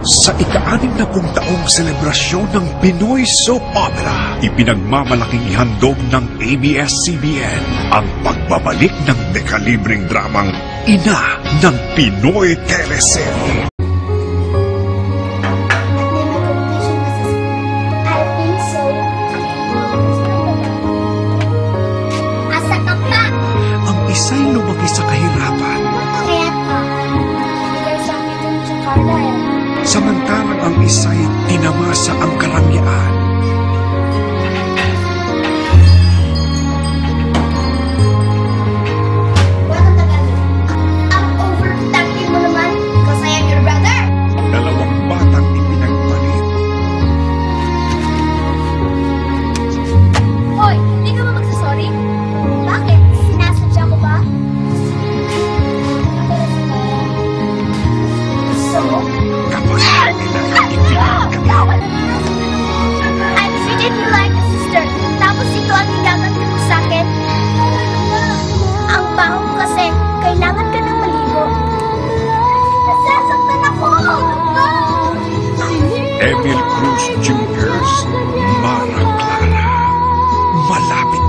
Sa ika-60 taong selebrasyon ng Pinoy Soap Opera, ipinagmamalaking ihandog ng ABS-CBN ang pagbabalik ng dekalibreng dramang ina ng Pinoy teleserye. Ang isa'y lumaki sa kahirapan. Samantalang ang isa'y tinamasa ang karangyaan. Ang overprotective mo naman, because I am your brother. Ang dalawang batang ipinagpalit. Hoy, hindi ka ba magsasorry? Bakit? Sinasadya ko ba? So? Kapag nila ipinagpalit. I treated you like a sister, tapos ito ang hinaganti mo sa'kin. Ang baho mo kasi, kailangan ka ng maligo. Nasasaktan ako! Emil Cruz Jr.'s Mara Clara. Malapit